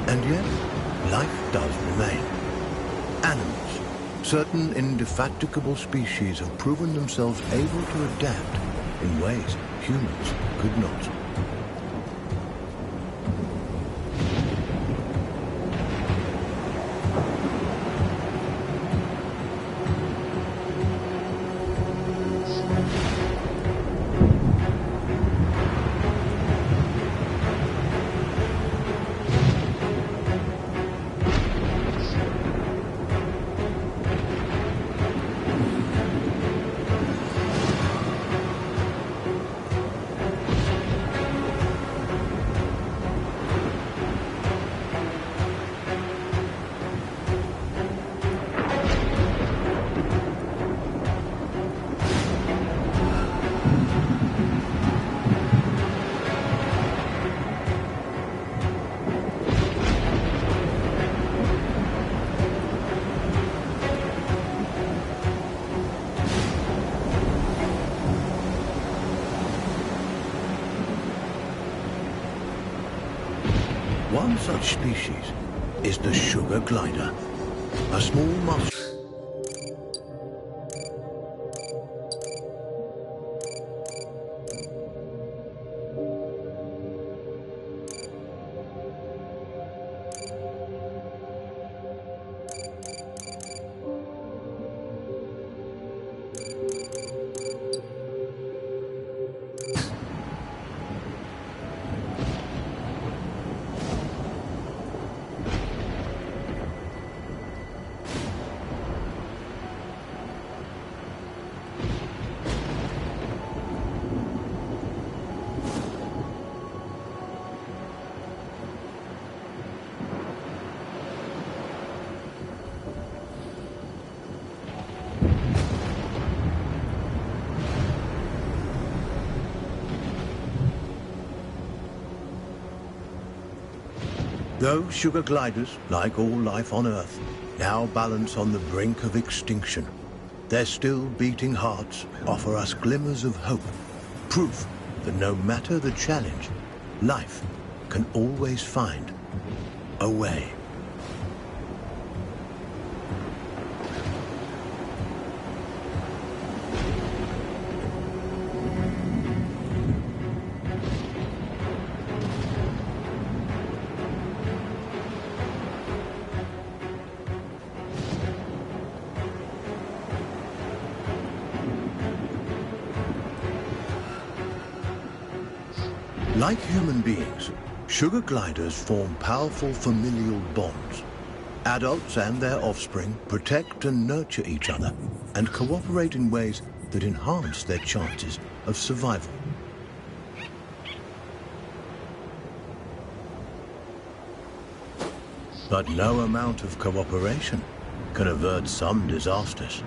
And yet, life does remain. Animals, certain indefatigable species have proven themselves able to adapt in ways humans could not. One such species is the sugar glider, a small mushroom. Though sugar gliders, like all life on Earth, now balance on the brink of extinction, their still beating hearts offer us glimmers of hope, proof that no matter the challenge, life can always find a way. Like human beings, sugar gliders form powerful familial bonds. Adults and their offspring protect and nurture each other and cooperate in ways that enhance their chances of survival. But no amount of cooperation can avert some disasters.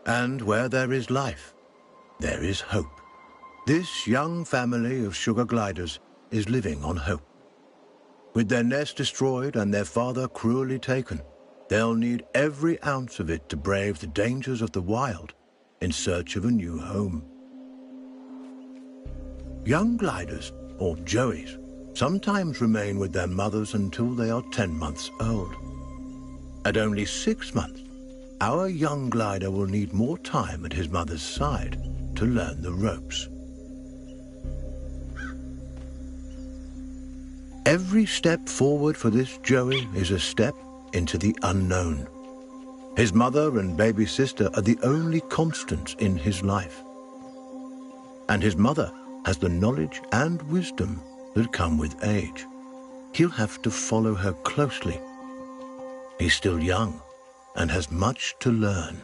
And where there is life, there is hope. This young family of sugar gliders is living on hope. With their nest destroyed and their father cruelly taken, they'll need every ounce of it to brave the dangers of the wild in search of a new home. Young gliders, or joeys, sometimes remain with their mothers until they are 10 months old. At only 6 months, our young glider will need more time at his mother's side to learn the ropes. Every step forward for this joey is a step into the unknown. His mother and baby sister are the only constants in his life. And his mother has the knowledge and wisdom that come with age. He'll have to follow her closely. He's still young and has much to learn.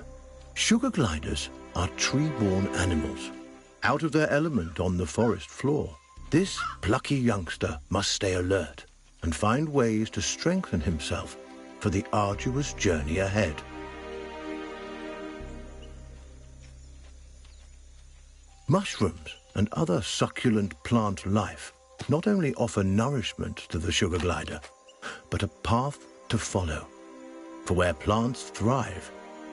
Sugar gliders are tree-born animals. Out of their element on the forest floor, this plucky youngster must stay alert and find ways to strengthen himself for the arduous journey ahead. Mushrooms and other succulent plant life not only offer nourishment to the sugar glider, but a path to follow. For where plants thrive,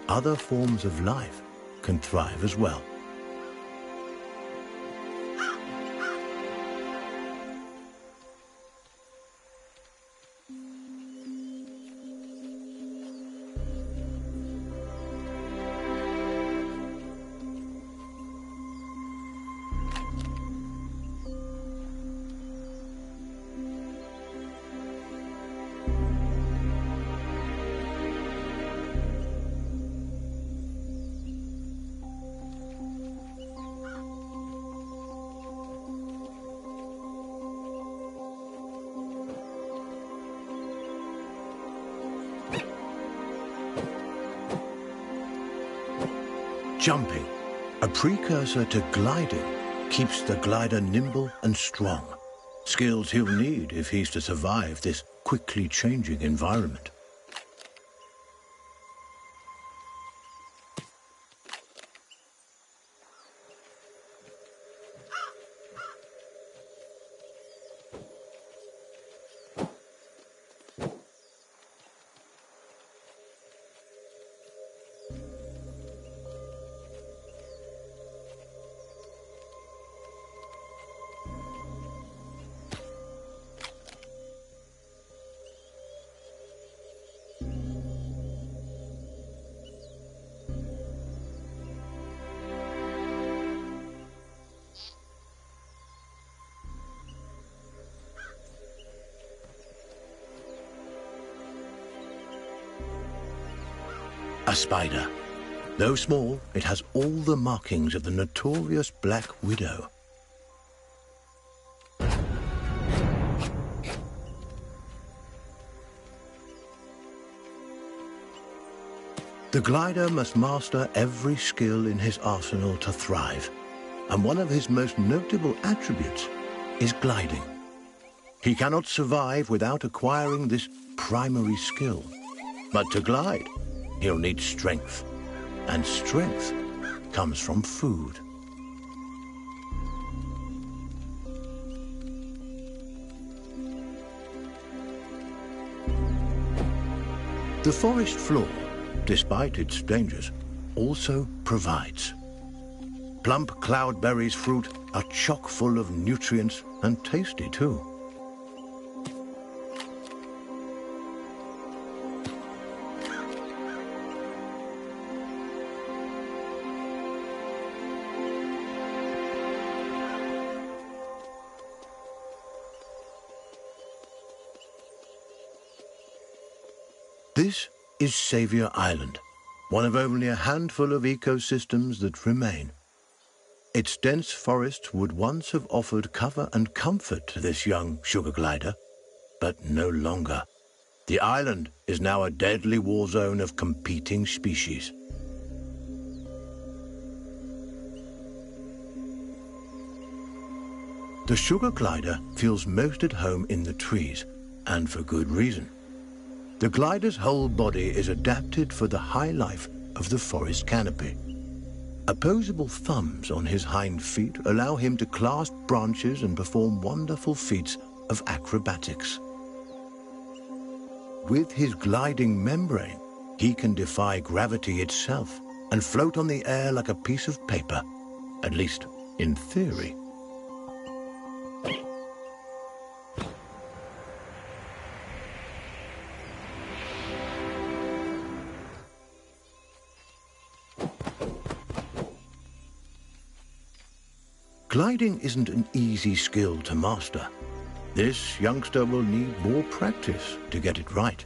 other forms of life can thrive as well. Jumping, a precursor to gliding, keeps the glider nimble and strong. Skills he'll need if he's to survive this quickly changing environment. A spider. Though small, it has all the markings of the notorious Black Widow. The glider must master every skill in his arsenal to thrive, and one of his most notable attributes is gliding. He cannot survive without acquiring this primary skill. But to glide, he'll need strength, and strength comes from food. The forest floor, despite its dangers, also provides. Plump cloudberries fruit are chock full of nutrients and tasty too. This is Saviour Island, one of only a handful of ecosystems that remain. Its dense forests would once have offered cover and comfort to this young sugar glider, but no longer. The island is now a deadly war zone of competing species. The sugar glider feels most at home in the trees, and for good reason. The glider's whole body is adapted for the high life of the forest canopy. Opposable thumbs on his hind feet allow him to clasp branches and perform wonderful feats of acrobatics. With his gliding membrane, he can defy gravity itself and float on the air like a piece of paper, at least in theory. Gliding isn't an easy skill to master. This youngster will need more practice to get it right.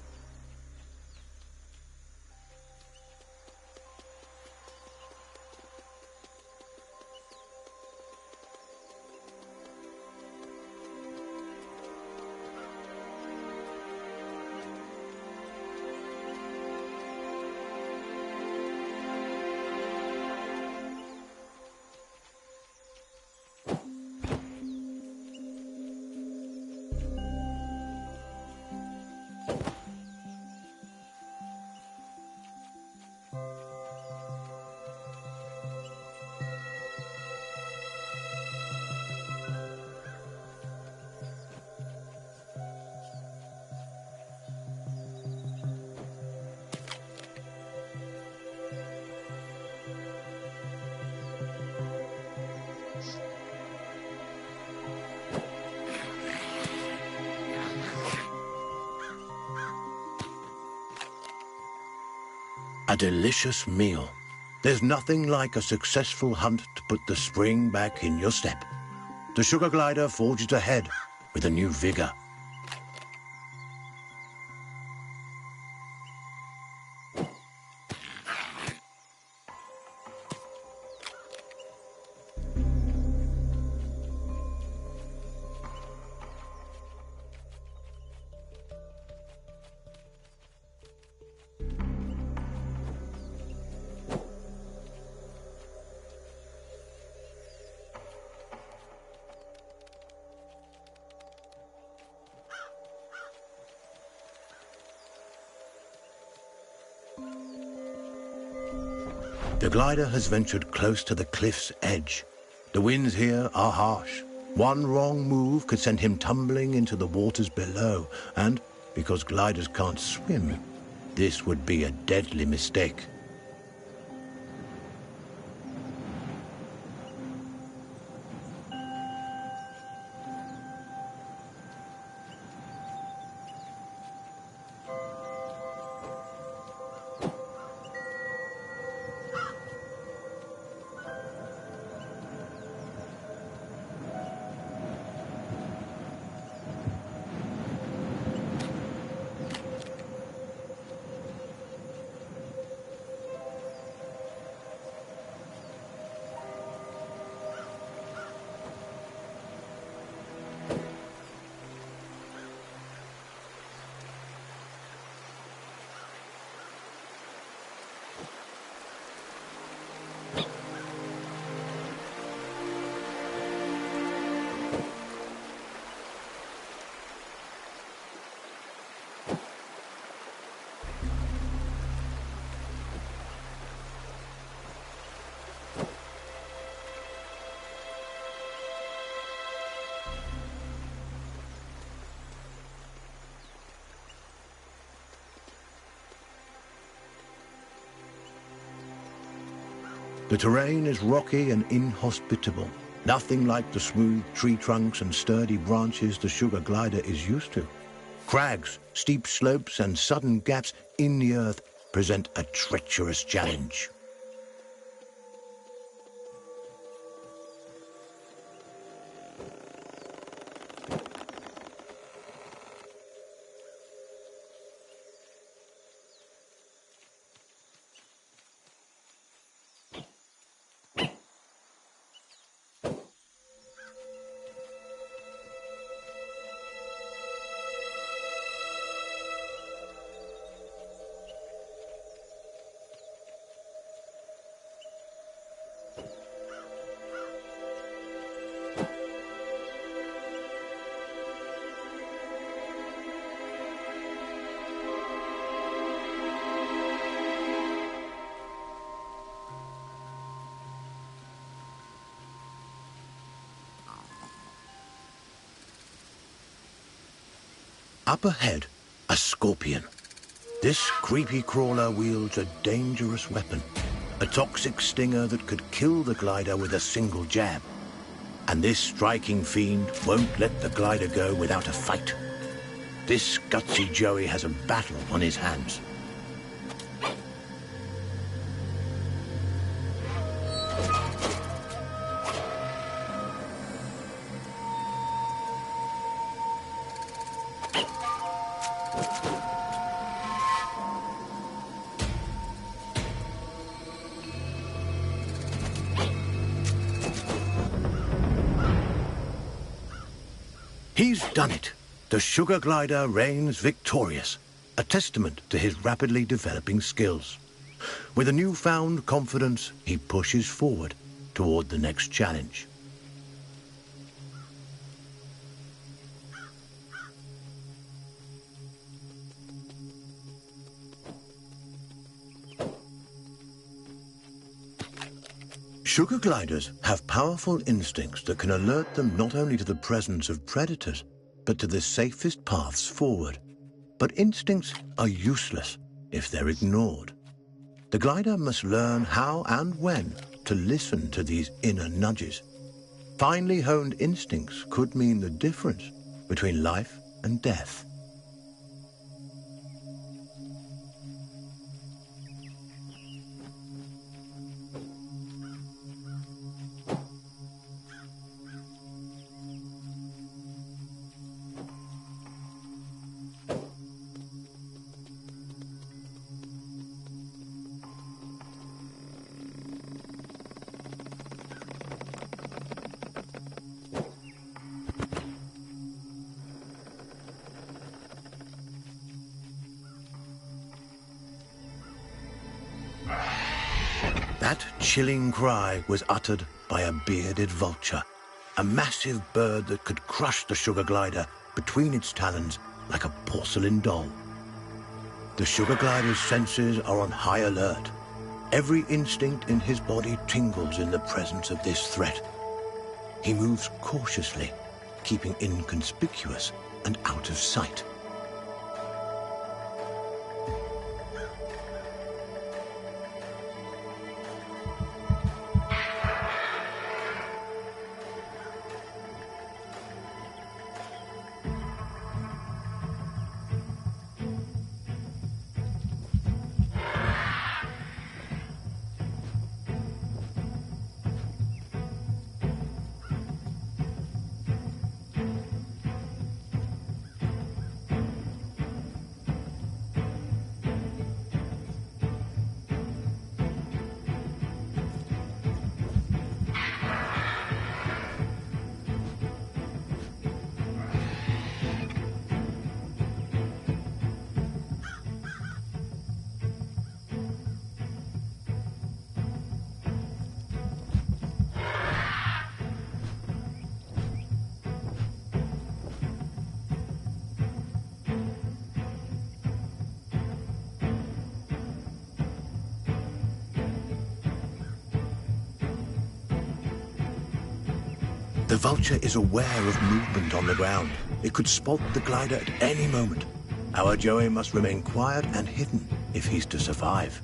A delicious meal. There's nothing like a successful hunt to put the spring back in your step. The sugar glider forges ahead with a new vigor. The glider has ventured close to the cliff's edge. The winds here are harsh. One wrong move could send him tumbling into the waters below, and because gliders can't swim, this would be a deadly mistake. The terrain is rocky and inhospitable, nothing like the smooth tree trunks and sturdy branches the sugar glider is used to. Crags, steep slopes, and sudden gaps in the earth present a treacherous challenge. Up ahead, a scorpion. This creepy crawler wields a dangerous weapon, a toxic stinger that could kill the glider with a single jab. And this striking fiend won't let the glider go without a fight. This gutsy Joey has a battle on his hands. He's done it. The sugar glider reigns victorious, a testament to his rapidly developing skills. With a newfound confidence, he pushes forward toward the next challenge. Sugar gliders have powerful instincts that can alert them not only to the presence of predators, but to the safest paths forward. But instincts are useless if they're ignored. The glider must learn how and when to listen to these inner nudges. Finely honed instincts could mean the difference between life and death. chilling cry was uttered by a bearded vulture, a massive bird that could crush the sugar glider between its talons like a porcelain doll. The sugar glider's senses are on high alert. Every instinct in his body tingles in the presence of this threat. He moves cautiously, keeping inconspicuous and out of sight. The vulture is aware of movement on the ground. It could spot the glider at any moment. Our Joey must remain quiet and hidden if he's to survive.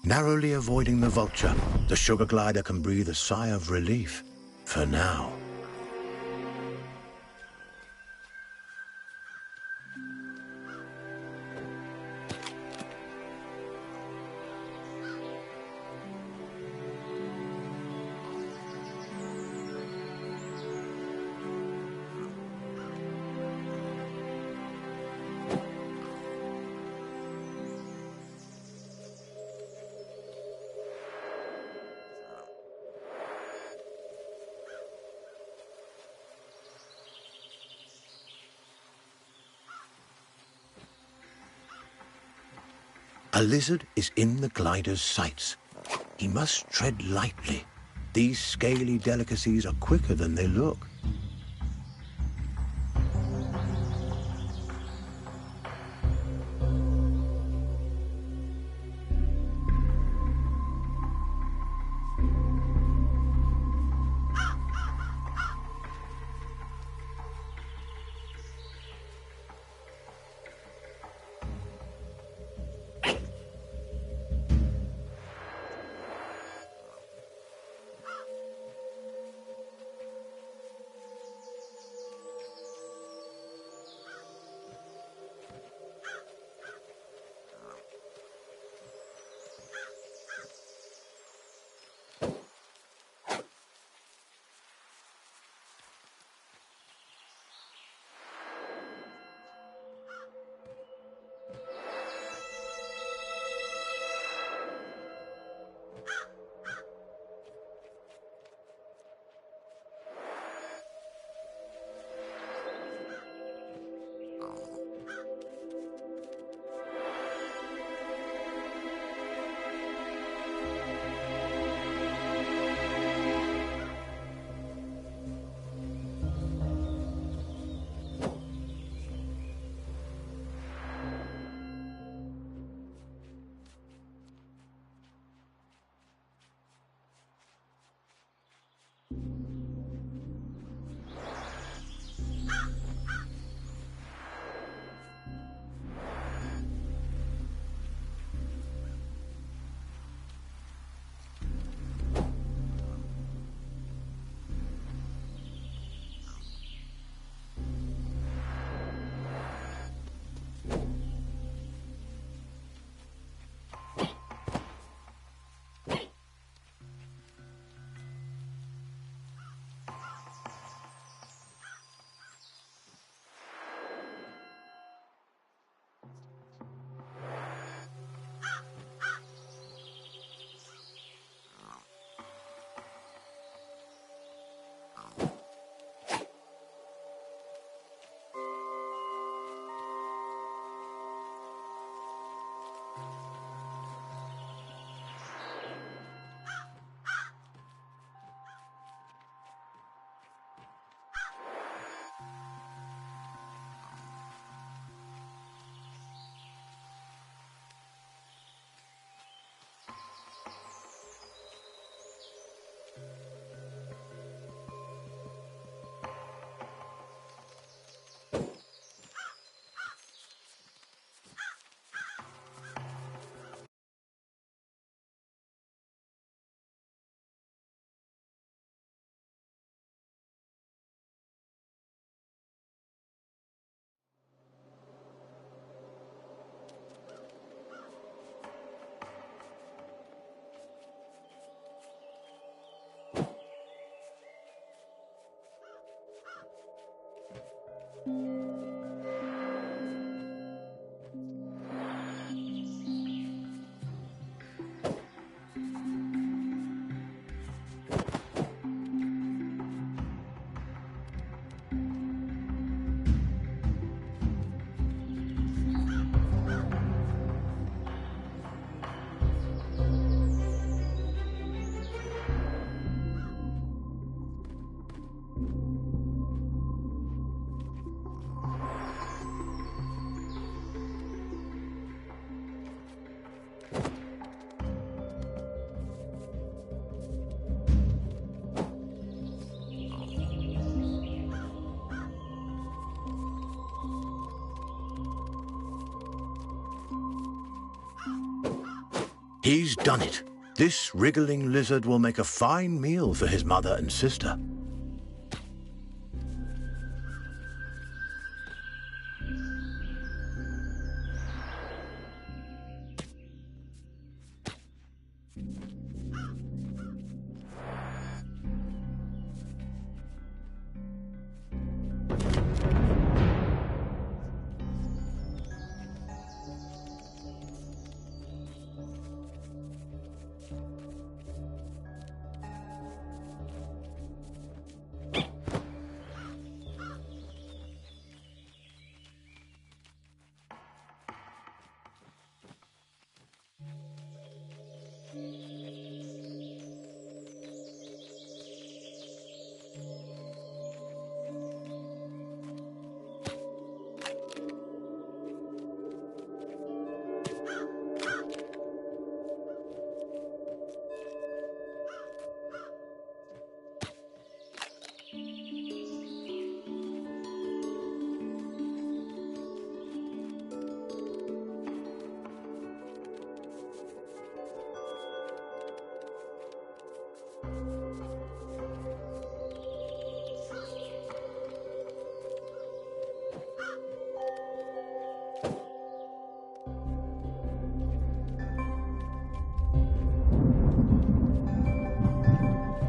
Narrowly avoiding the vulture, the sugar glider can breathe a sigh of relief, for now. A lizard is in the glider's sights. He must tread lightly. These scaly delicacies are quicker than they look. He's done it. This wriggling lizard will make a fine meal for his mother and sister.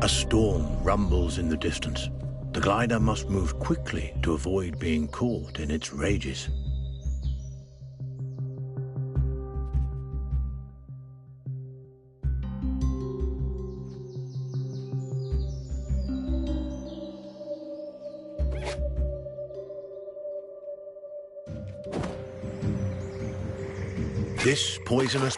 A storm rumbles in the distance. The glider must move quickly to avoid being caught in its rages. This poisonous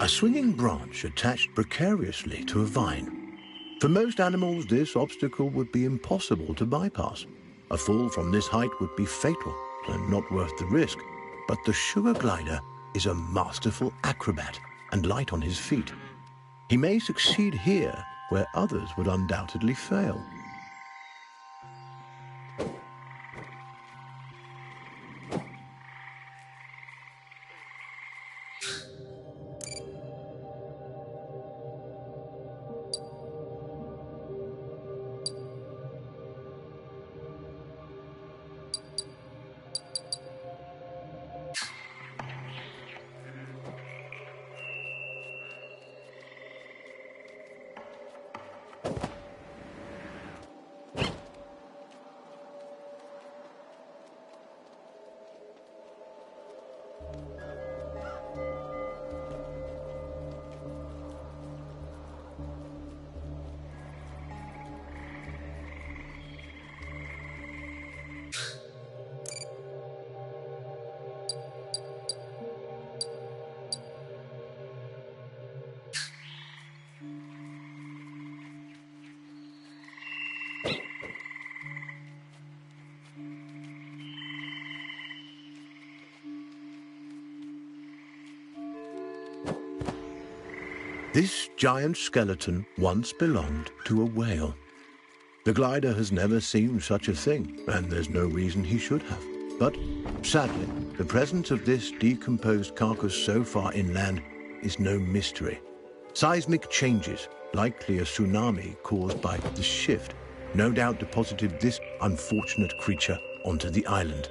A swinging branch attached precariously to a vine. For most animals, this obstacle would be impossible to bypass. A fall from this height would be fatal and not worth the risk. But the sugar glider is a masterful acrobat and light on his feet. He may succeed here where others would undoubtedly fail. This giant skeleton once belonged to a whale. The glider has never seen such a thing, and there's no reason he should have. But sadly, the presence of this decomposed carcass so far inland is no mystery. Seismic changes, likely a tsunami caused by the shift, no doubt deposited this unfortunate creature onto the island.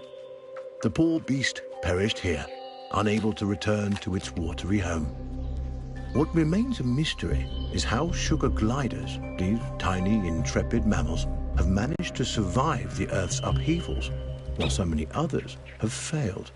The poor beast perished here, unable to return to its watery home. What remains a mystery is how sugar gliders, these tiny, intrepid mammals, have managed to survive the Earth's upheavals, while so many others have failed.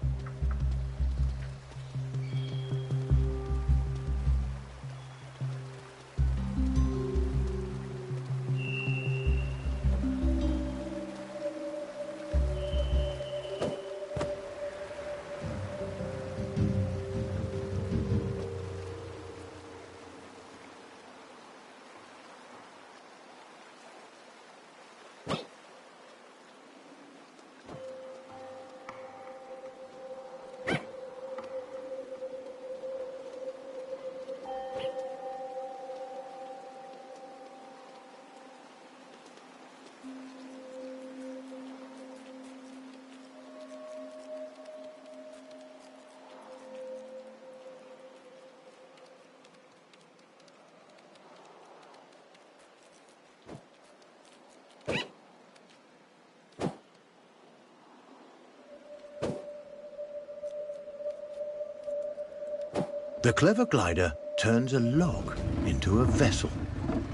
The clever glider turns a log into a vessel.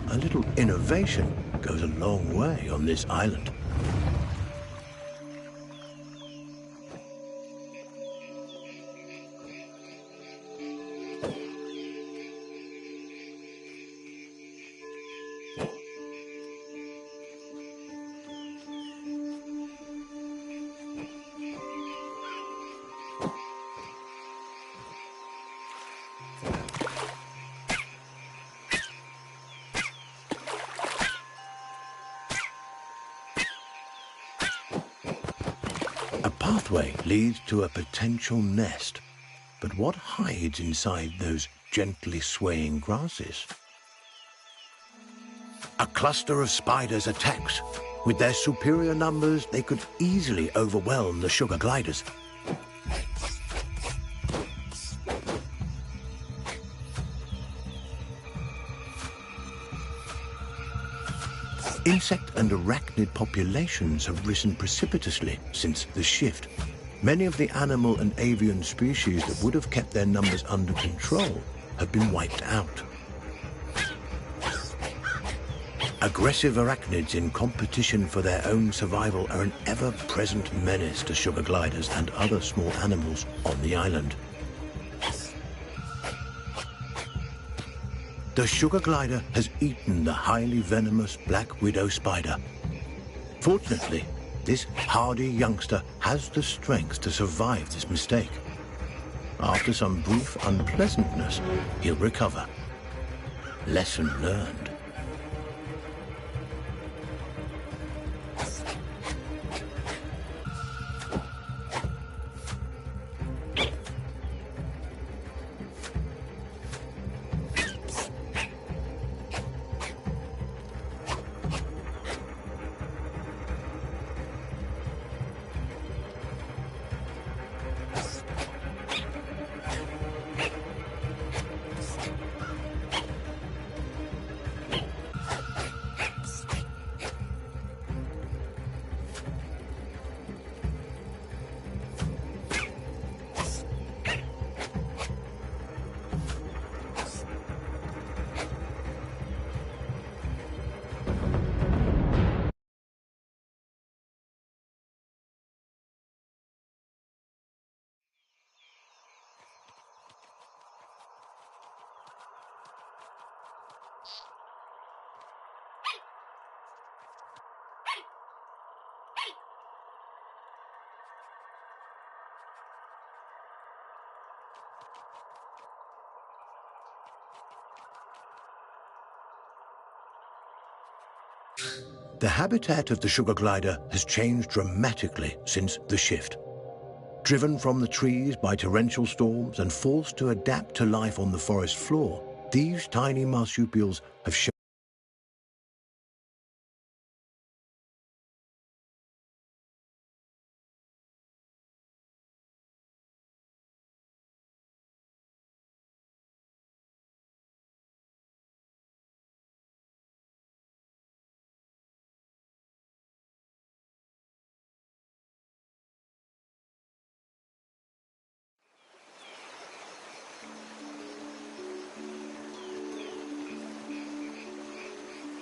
A little innovation goes a long way on this island. A pathway leads to a potential nest, but what hides inside those gently swaying grasses? A cluster of spiders attacks. With their superior numbers, they could easily overwhelm the sugar gliders. Insect and arachnid populations have risen precipitously since the shift. Many of the animal and avian species that would have kept their numbers under control have been wiped out. Aggressive arachnids in competition for their own survival are an ever-present menace to sugar gliders and other small animals on the island. The sugar glider has eaten the highly venomous black widow spider. Fortunately, this hardy youngster has the strength to survive this mistake. After some brief unpleasantness, he'll recover. Lesson learned. The habitat of the sugar glider has changed dramatically since the shift. Driven from the trees by torrential storms and forced to adapt to life on the forest floor, these tiny marsupials have shown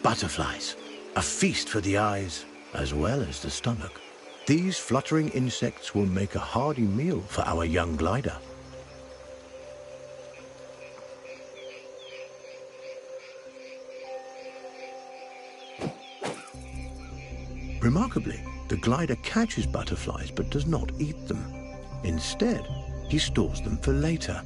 butterflies, a feast for the eyes as well as the stomach. These fluttering insects will make a hearty meal for our young glider. Remarkably, the glider catches butterflies but does not eat them. Instead, he stores them for later.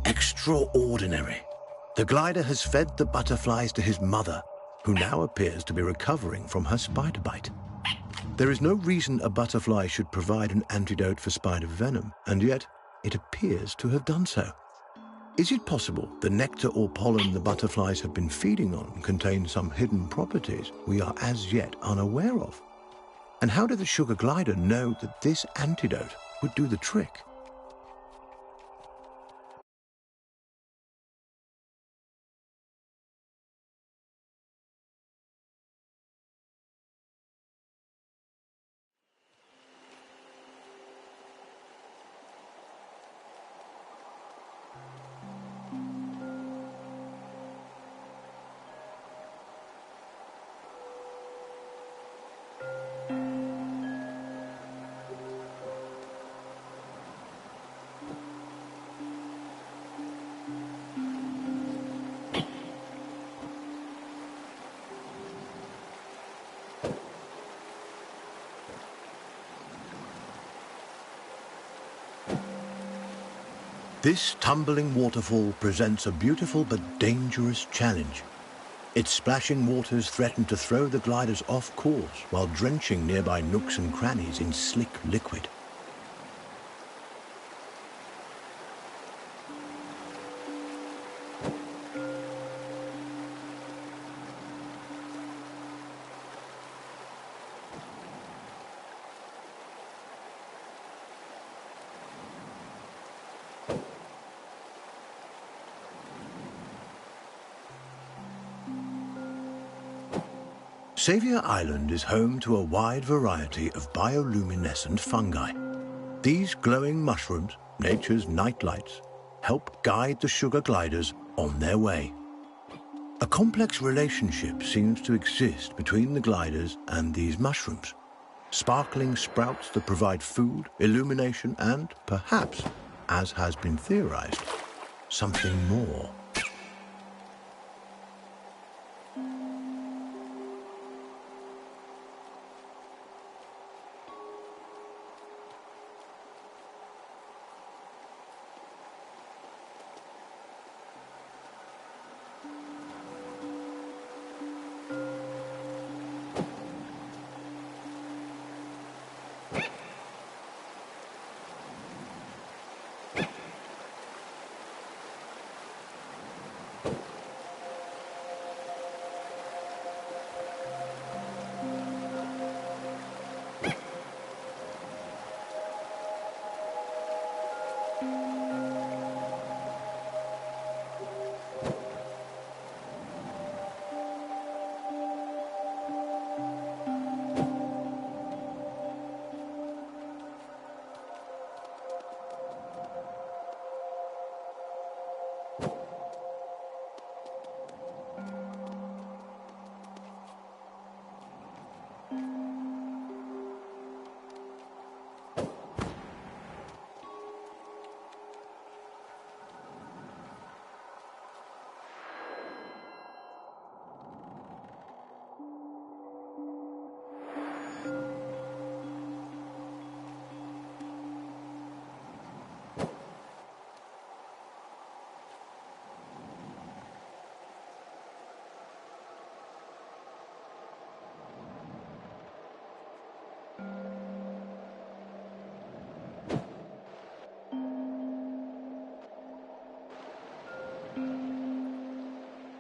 Extraordinary. The glider has fed the butterflies to his mother, who now appears to be recovering from her spider bite. There is no reason a butterfly should provide an antidote for spider venom, and yet it appears to have done so. Is it possible the nectar or pollen the butterflies have been feeding on contains some hidden properties we are as yet unaware of? And how did the sugar glider know that this antidote would do the trick? This tumbling waterfall presents a beautiful but dangerous challenge. Its splashing waters threaten to throw the gliders off course while drenching nearby nooks and crannies in slick liquid. Xavier Island is home to a wide variety of bioluminescent fungi. These glowing mushrooms, nature's nightlights, help guide the sugar gliders on their way. A complex relationship seems to exist between the gliders and these mushrooms. Sparkling sprouts that provide food, illumination, and perhaps, as has been theorized, something more.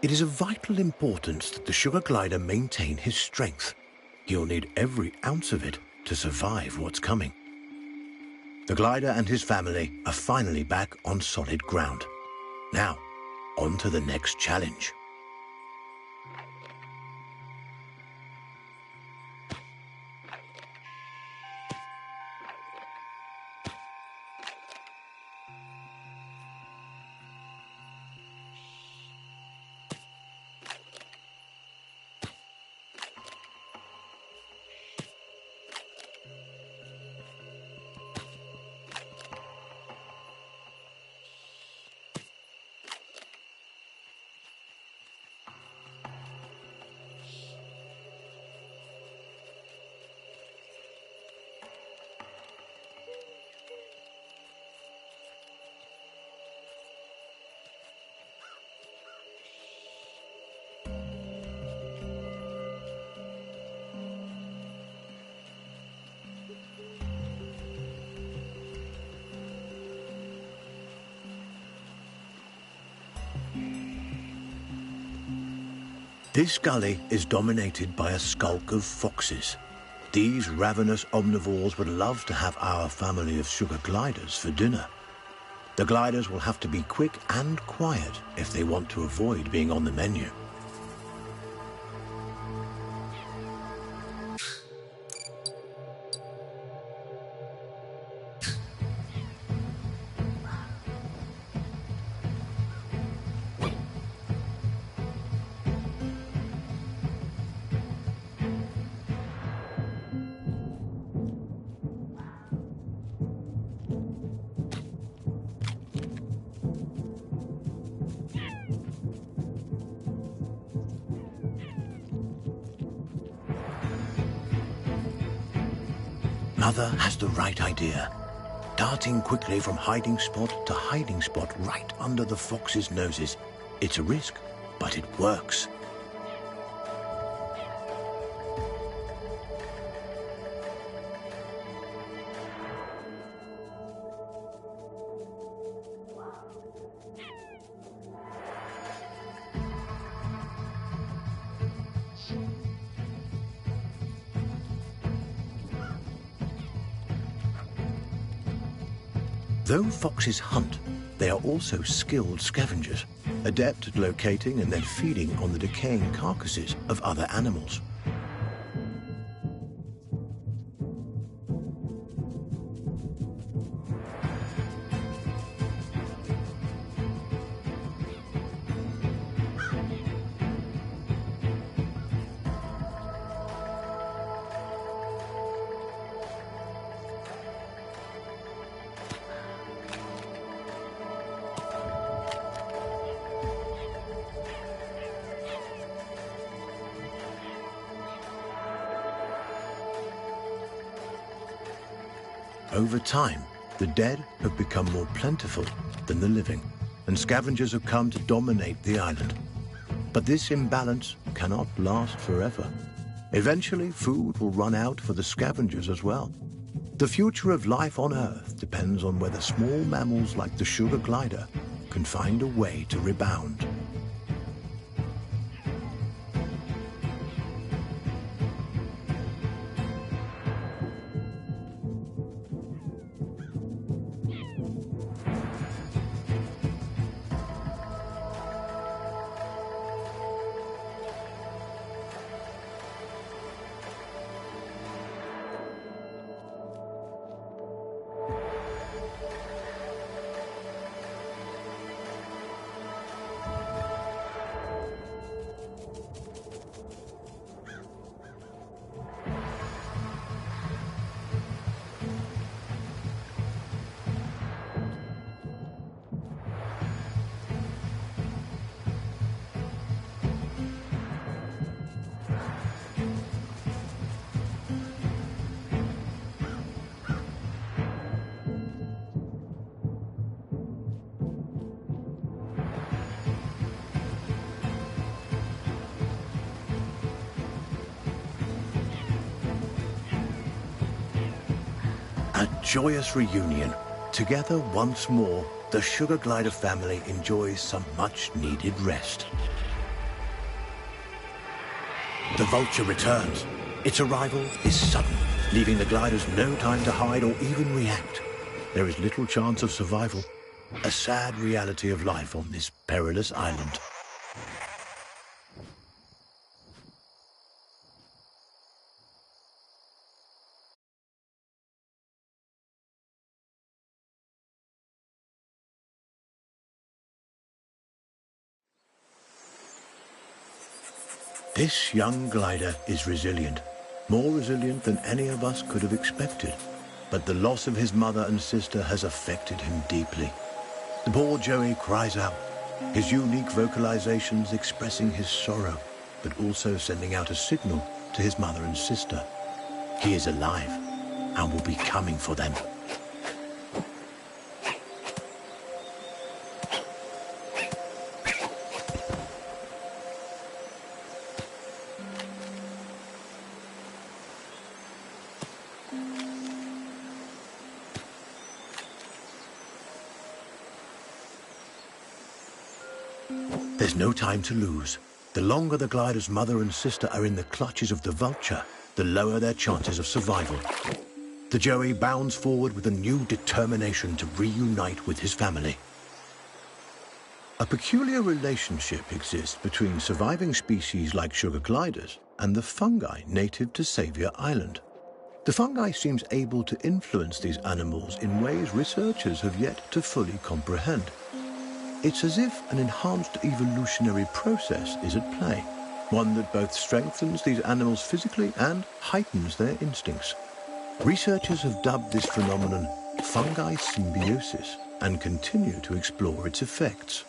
It is of vital importance that the sugar glider maintain his strength. He'll need every ounce of it to survive what's coming. The glider and his family are finally back on solid ground. Now, on to the next challenge. This gully is dominated by a skulk of foxes. These ravenous omnivores would love to have our family of sugar gliders for dinner. The gliders will have to be quick and quiet if they want to avoid being on the menu. Mother has the right idea. darting quickly from hiding spot to hiding spot right under the fox's noses. It's a risk, but it works. Though foxes hunt, they are also skilled scavengers, adept at locating and then feeding on the decaying carcasses of other animals. Over time, the dead have become more plentiful than the living, and scavengers have come to dominate the island. But this imbalance cannot last forever. Eventually, food will run out for the scavengers as well. The future of life on Earth depends on whether small mammals like the sugar glider can find a way to rebound. A joyous reunion. Together once more, the sugar glider family enjoys some much-needed rest. The vulture returns. Its arrival is sudden, leaving the gliders no time to hide or even react. There is little chance of survival, a sad reality of life on this perilous island. This young glider is resilient, more resilient than any of us could have expected. But the loss of his mother and sister has affected him deeply. The poor Joey cries out, his unique vocalizations expressing his sorrow, but also sending out a signal to his mother and sister. He is alive and will be coming for them. There's no time to lose. The longer the glider's mother and sister are in the clutches of the vulture, the lower their chances of survival. The Joey bounds forward with a new determination to reunite with his family. A peculiar relationship exists between surviving species like sugar gliders and the fungi native to Savior Island. The fungi seems able to influence these animals in ways researchers have yet to fully comprehend. It's as if an enhanced evolutionary process is at play, one that both strengthens these animals physically and heightens their instincts. Researchers have dubbed this phenomenon fungi symbiosis and continue to explore its effects.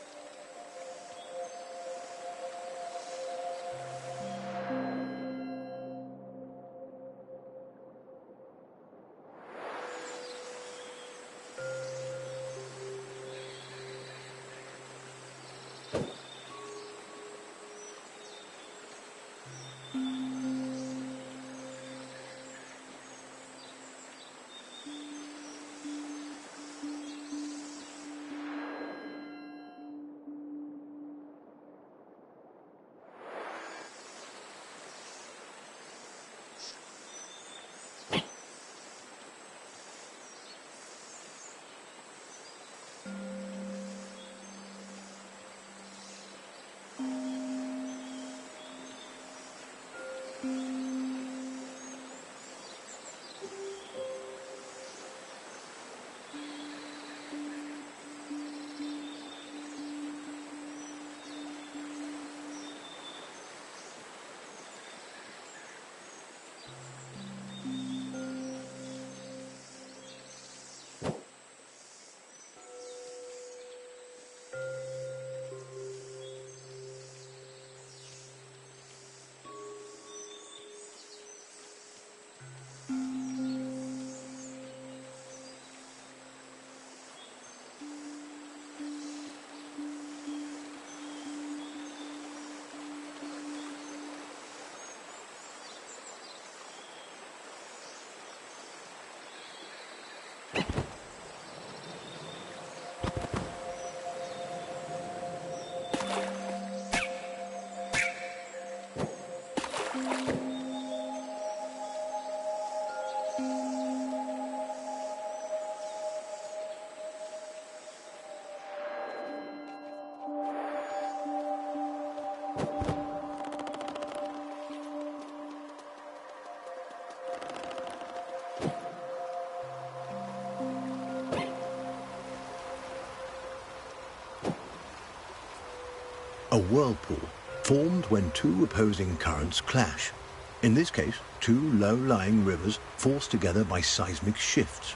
A whirlpool formed when two opposing currents clash. In this case, two low-lying rivers forced together by seismic shifts.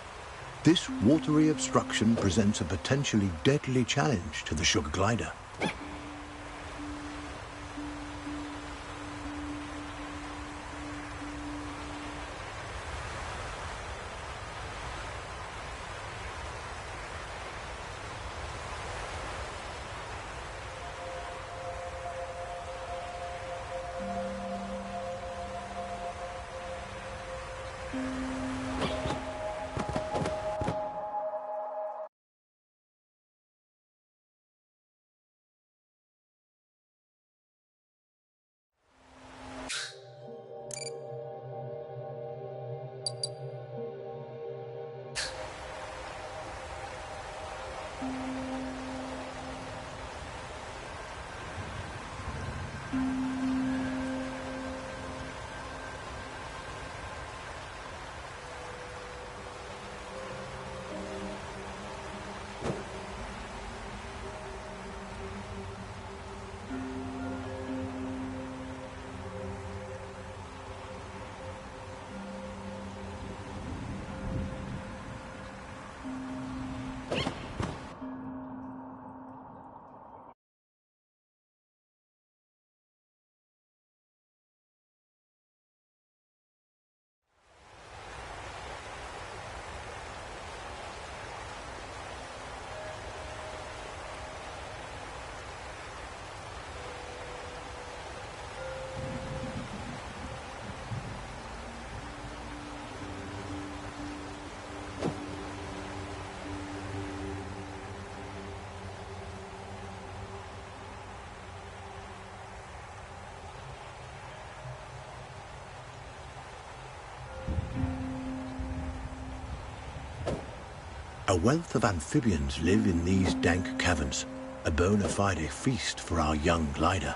This watery obstruction presents a potentially deadly challenge to the sugar glider. A wealth of amphibians live in these dank caverns, a bona fide feast for our young glider.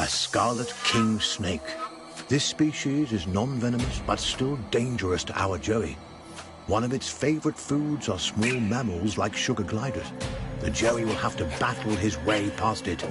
scarlet king snake. This species is non-venomous but still dangerous to our Joey. One of its favorite foods are small mammals like sugar gliders. The Joey will have to battle his way past it.